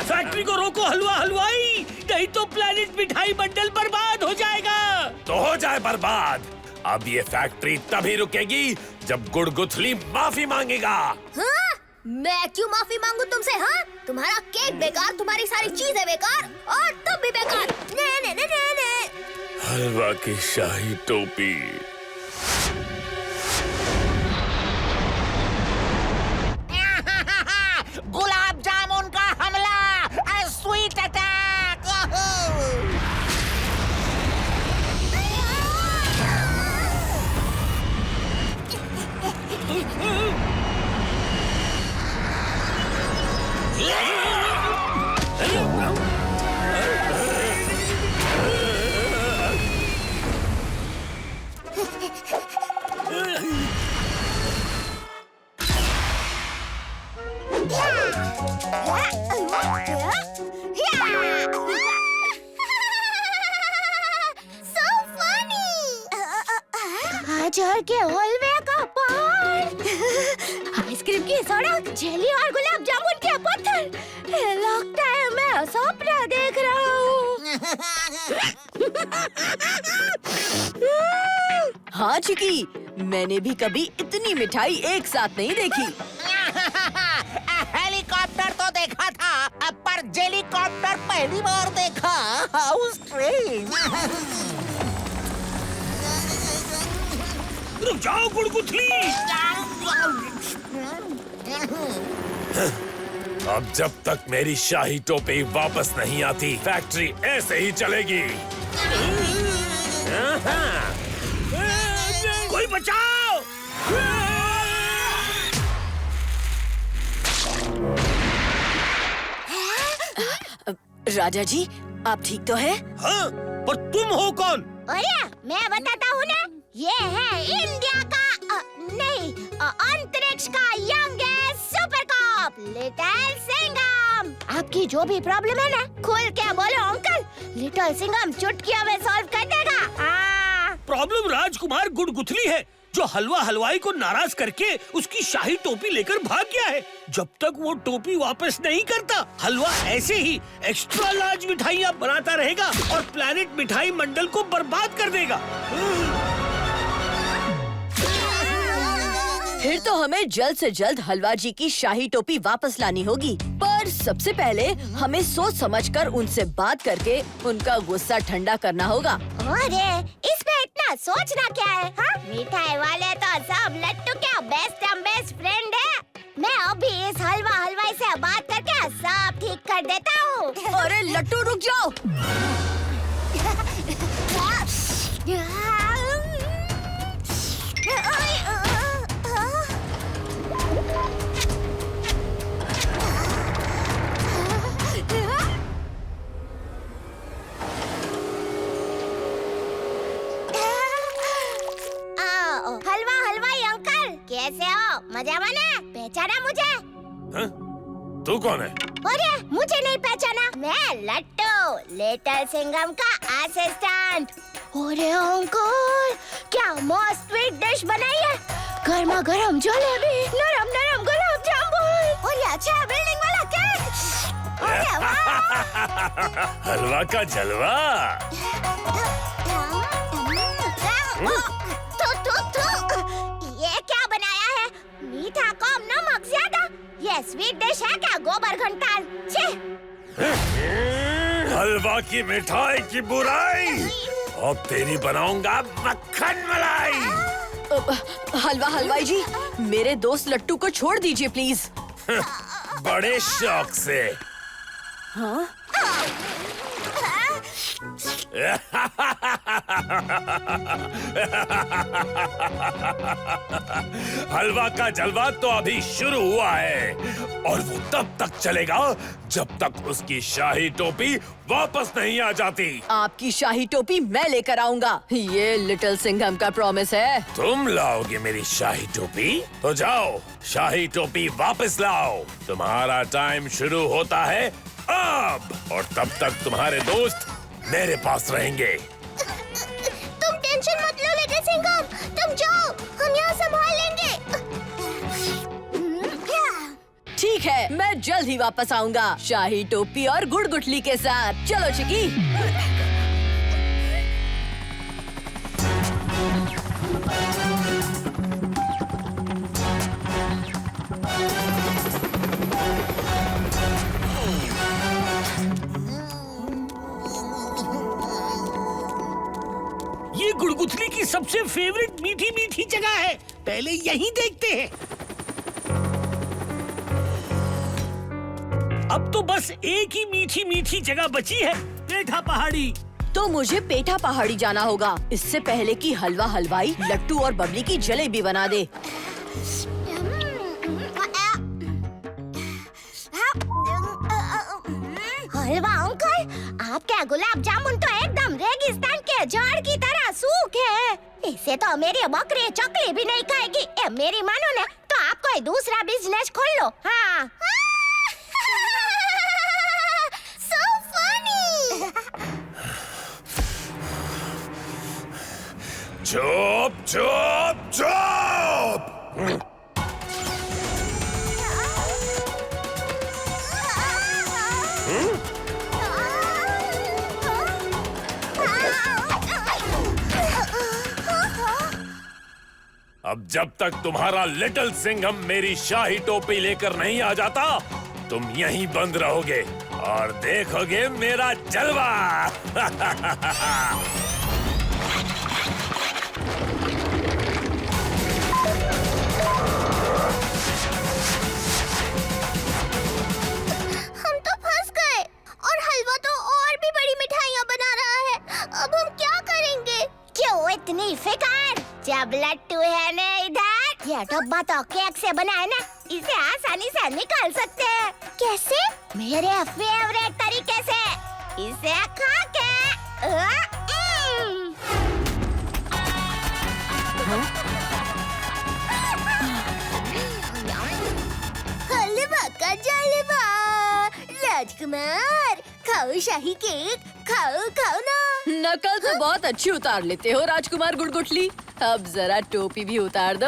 फैक्ट्री को रोको हलवा हलवाई, नहीं तो प्लैनेट मिठाई मंडल बर्बाद हो जाएगा। तो हो जाए बर्बाद। अब ये फैक्ट्री तभी रुकेगी जब गुडगुथली माफी मांगेगा। हाँ? मैं क्यों माफी मांगू तुमसे? हाँ? तुम्हारा केक बेकार, तुम्हारी सारी चीजें बेकार और तुम भी बेकार। ने ने ने ने ने। हलवा की शाही टोपी। गुलाब जामुन का हमला, स्वीट अटैक। गाजर के हलवे का पहाड़, आइसक्रीम की सड़क, जेली और गुलाब जामुन के पत्थर। लगता है मैं सपना देख रहा हूँ। हाँ चिकी, मैंने भी कभी इतनी मिठाई एक साथ नहीं देखी। हेलीकॉप्टर तो देखा था, पर जेलीकॉप्टर पहली बार देखा। How strange. रुक जाओ गुड़गुथली। अब जब तक मेरी शाही टोपी वापस नहीं आती, फैक्ट्री ऐसे ही चलेगी। कोई बचाओ। राजा जी, आप ठीक तो है? हाँ, पर तुम हो कौन? अरे मैं बताता हूँ ना, ये है इंडिया का नहीं, अंतरिक्ष का youngest super cop little Singham. आपकी जो भी प्रॉब्लम है ना, खुल के बोलो अंकल, लिटिल सिंघम चुटकियों में सॉल्व कर देगा। प्रॉब्लम राजकुमार गुड़गुथली है, जो हलवा हलवाई को नाराज करके उसकी शाही टोपी लेकर भाग गया है। जब तक वो टोपी वापस नहीं करता, हलवा ऐसे ही एक्स्ट्रा लार्ज मिठाइयाँ बनाता रहेगा और प्लैनेट मिठाई मंडल को बर्बाद कर देगा। फिर तो हमें जल्द से जल्द हलवा जी की शाही टोपी वापस लानी होगी। पर सबसे पहले हमें सोच समझकर उनसे बात करके उनका गुस्सा ठंडा करना होगा। अरे इसमें इतना सोचना क्या है? हाँ? मिठाई वाले तो सब लट्टू के बेस्ट फ्रेंड है। मैं अभी इस हलवा हलवाई से बात करके सब ठीक कर देता हूँ। अरे लट्टू रुक जाओ। हलवा हलवाई अंकल, कैसे हो? मजा बना? पहचाना मुझे? तू कौन है? अरे मुझे नहीं पहचाना, मैं लट्टू, लिटिल सिंघम का असिस्टेंट। अरे अंकल, क्या मस्त स्वीट डिश बनाई है, गर्मा गर्म जलेबी, नरम नरम गुलाब जामुन और ये अच्छा बिल्डिंग वाला केक। अरे वाह! हलवा का जलवा। ये क्या बनाया है? मीठा कम नमक ज्यादा। ये स्वीट डिश है क्या गोबर घंटाल? हलवा की मिठाई की बुराई, अब तेरी बनाऊंगा मक्खन मलाई। हलवा हलवाई जी, मेरे दोस्त लट्टू को छोड़ दीजिए प्लीज। बड़े शौक से। हाँ? हलवा का जलवा तो अभी शुरू हुआ है और वो तब तक चलेगा जब तक उसकी शाही टोपी वापस नहीं आ जाती। आपकी शाही टोपी मैं लेकर आऊंगा, ये लिटिल सिंघम का प्रॉमिस है। तुम लाओगे मेरी शाही टोपी? तो जाओ, शाही टोपी वापस लाओ। तुम्हारा टाइम शुरू होता है अब, और तब तक तुम्हारे दोस्त मेरे पास रहेंगे। तुम टेंशन मत लो लिटिल सिंघम, तुम जाओ, हम यहाँ संभाल लेंगे। ठीक है, मैं जल्द ही वापस आऊंगा, शाही टोपी और गुड़गुठली के साथ। चलो चिकी। ये गुड़गुथली की सबसे फेवरेट मीठी मीठी जगह है, पहले यहीं देखते हैं। अब तो बस एक ही मीठी मीठी जगह बची है, पेठा पहाड़ी। तो मुझे पेठा पहाड़ी जाना होगा, इससे पहले कि हलवा हलवाई लट्टू और बबली की जलेबी बना दे। हलवा अंकल, आपके गुलाब जामुन तो एकदम रेगिस्तान के झाड़ की तरह सूखे हैं। इसे तो मेरी बकरी चकली भी नहीं खाएगी। मेरी मानो ना तो आप कोई दूसरा बिजनेस खोल लो। हाँ। So funny. चुप चुप चुप। जब तक तुम्हारा लिटिल सिंघम मेरी शाही टोपी लेकर नहीं आ जाता, तुम यहीं बंद रहोगे और देखोगे मेरा जलवा। हम तो फंस गए और हलवा तो और भी बड़ी मिठाइयाँ बना रहा है। अब हम क्या करेंगे? क्यों इतनी फिकर? जब लट्टू है ना इधर, ये डब्बा तो केक से बना है ना, इसे आसानी से निकाल सकते हैं। कैसे? मेरे फेवरेट तरीके से, इसे खा के। हलवा का जलवा। राजकुमार, खाओ शाही केक, खाओ खाओ ना। नकल तो बहुत अच्छी उतार लेते हो राजकुमार गुड़गुटली। अब जरा टोपी भी उतार दो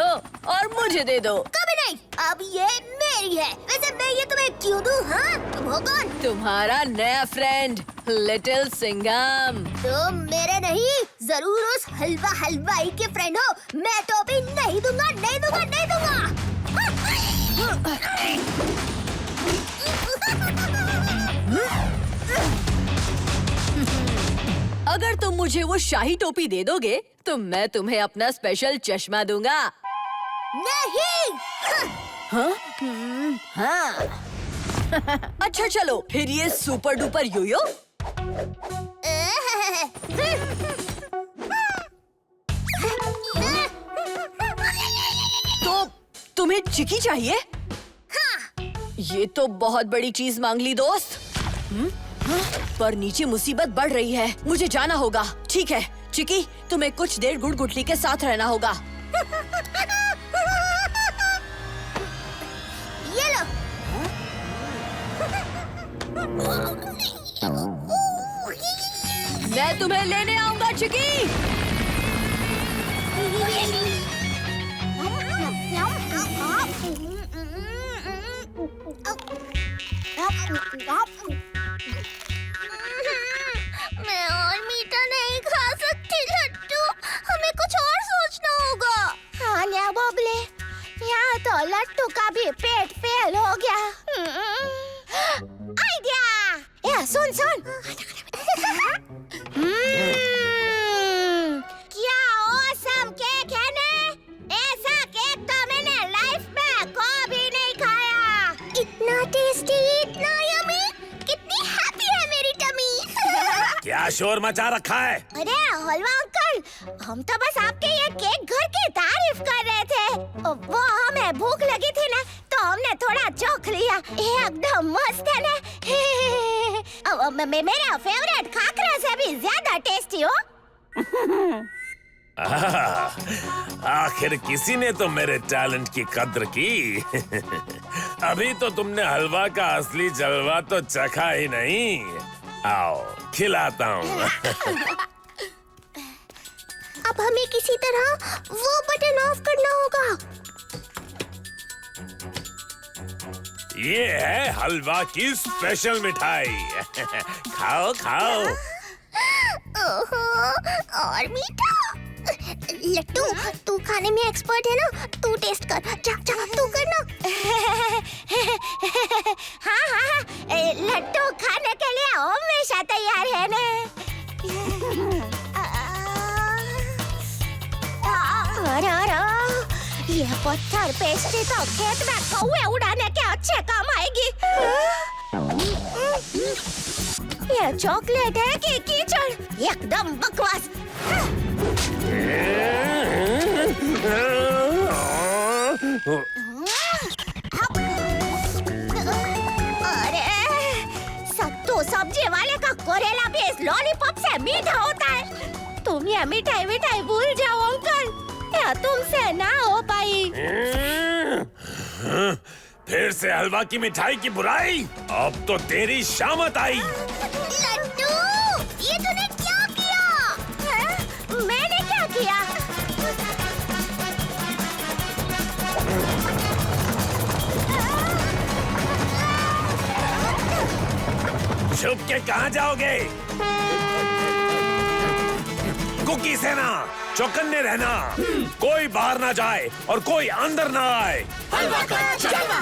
और मुझे दे दो। कभी नहीं, अब ये मेरी है। वैसे मैं ये तुम्हें क्यों दूं? हाँ, तुम हो कौन? तुम्हारा नया फ्रेंड लिटिल सिंघम। तुम मेरे नहीं, जरूर उस हलवाई के फ्रेंड हो। मैं टोपी नहीं दूंगा, नहीं दूंगा, नहीं दूंगा। अगर तुम मुझे वो शाही टोपी दे दोगे तो मैं तुम्हें अपना स्पेशल चश्मा दूंगा। नहीं। हाँ? हाँ। अच्छा चलो, फिर ये सुपर डुपर योयो। तो तुम्हें चिकी चाहिए? हाँ। ये तो बहुत बड़ी चीज मांग ली दोस्त। पर नीचे मुसीबत बढ़ रही है, मुझे जाना होगा। ठीक है चिकी, तुम्हें कुछ देर गुड़गुटली के साथ रहना होगा। ये लो। मैं तुम्हें लेने आऊंगा चिकी। मैं और मीठा नहीं खा सकती लट्टू, हमें कुछ और सोचना होगा। हाँ न्या बबले, यहाँ तो लट्टू का भी पेट फेल हो गया। आइडिया! या सुन सुन, क्या ऑसम केक है ना? ऐसा केक तो मैंने लाइफ में कभी नहीं खाया। इतना टेस्टी, इतना यम्मी, कितनी हैप्पी है मेरी टमी। क्या शोर मचा रखा है? अरे हलवा अंकल, हम तो बस आपके ये केक घर की तारीफ कर रहे थे। वो हमें भूख लगी थी ना, तो हमने थोड़ा चोख लिया। एकदम मस्त है ना। मेरा फेवरेट खाकरा से भी ज्यादा टेस्टी हो। आखिर किसी ने तो मेरे टैलेंट की कद्र की। अभी तो तुमने हलवा का असली जलवा तो चखा ही नहीं। आओ खिलाता हूँ। अब हमें किसी तरह वो बटन ऑफ करना होगा। ये है हलवा की स्पेशल मिठाई। खाओ खाओ। ओहो, और मीठा। लट्टू, तू खाने में एक्सपर्ट है ना, तू टेस्ट कर। जा जा, तू करना। हाँ हाँ, लट्टू खाने के लिए हमेशा तैयार है ना। अरे ये पत्थर पेस्ट्री तो खेत में कौवे उड़ाने के अच्छे काम आएगी। ये चॉकलेट है कि कीचड़? एकदम बकवास। अरे सत्तू सब्जी वाले का कोरेला भी इस लॉलीपॉप से मीठा होता है। तुम ये मिठाई मिठाई भूल जाओ अंकल, या तुमसे ना हो पाई। फिर से हलवा की मिठाई की बुराई? अब तो तेरी शामत आई। लट्टू, ये तूने क्या किया? मैंने क्या किया? छुप के कहाँ जाओगे? कुकी सेना, चौकन्ने रहना, कोई बाहर ना जाए और कोई अंदर ना आए। हलवा का जलवा।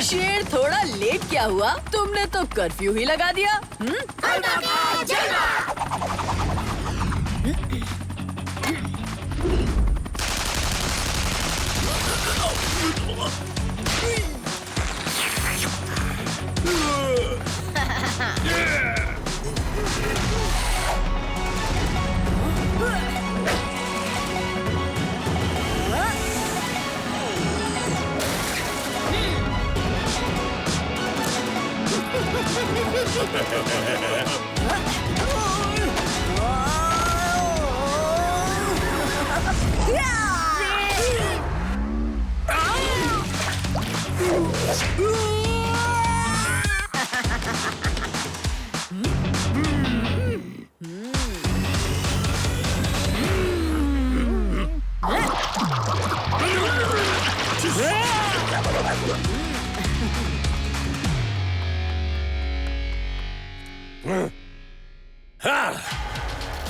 शेर थोड़ा लेट क्या हुआ? तुमने तो कर्फ्यू ही लगा दिया। हलवा का जलवा। हाँ,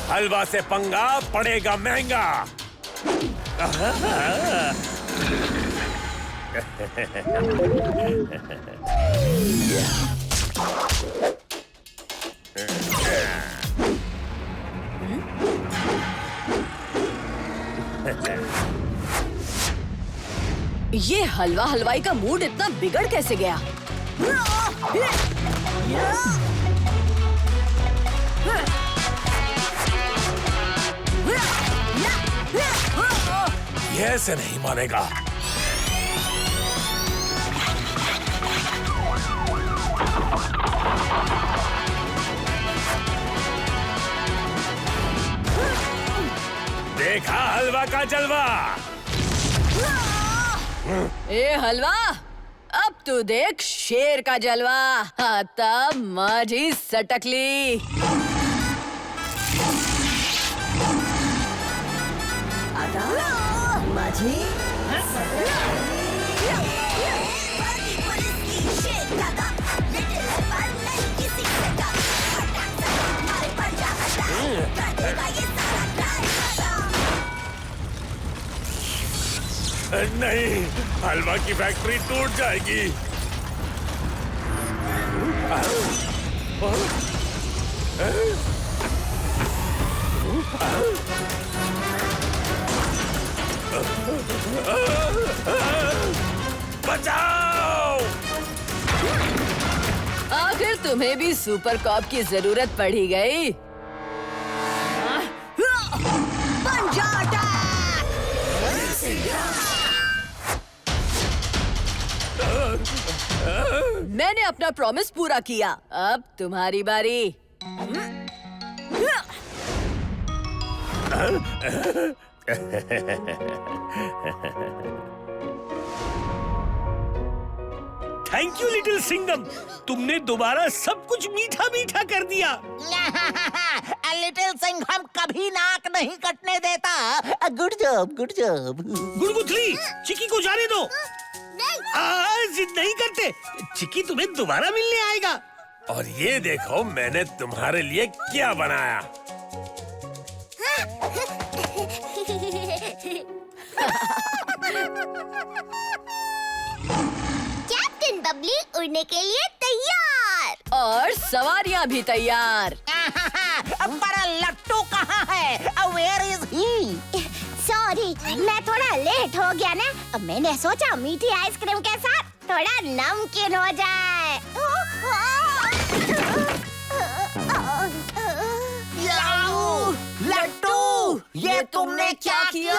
हलवा से पंगा पड़ेगा महंगा। ये हलवा हलवाई का मूड इतना बिगड़ कैसे गया? ये ऐसे नहीं मानेगा। देखा हलवा का जलवा। ए हलवा, अब तू देख शेर का जलवा। तब माझी सटकली। माझी नहीं, हलवा की फैक्ट्री टूट जाएगी। बचाओ! आखिर तुम्हें भी सुपर कॉप की जरूरत पड़ी गई। मैंने अपना प्रॉमिस पूरा किया, अब तुम्हारी बारी। थैंक यू लिटिल सिंघम, तुमने दोबारा सब कुछ मीठा मीठा कर दिया। लिटिल सिंघम कभी नाक नहीं कटने देता। Good job, good job. गुड़गुथली, चिकी को जाने दो। जिद नहीं करते, चिकी तुम्हें दोबारा मिलने आएगा। और ये देखो मैंने तुम्हारे लिए क्या बनाया। कैप्टन बबली उड़ने के लिए तैयार और सवारियां भी तैयार। पर लट्टू कहाँ है? Where is he? सॉरी, मैं थोड़ा लेट हो गया ना। अब मैंने सोचा मीठी आइसक्रीम के साथ थोड़ा नमकीन हो जाए। लट्टू, ये तुमने क्या किया?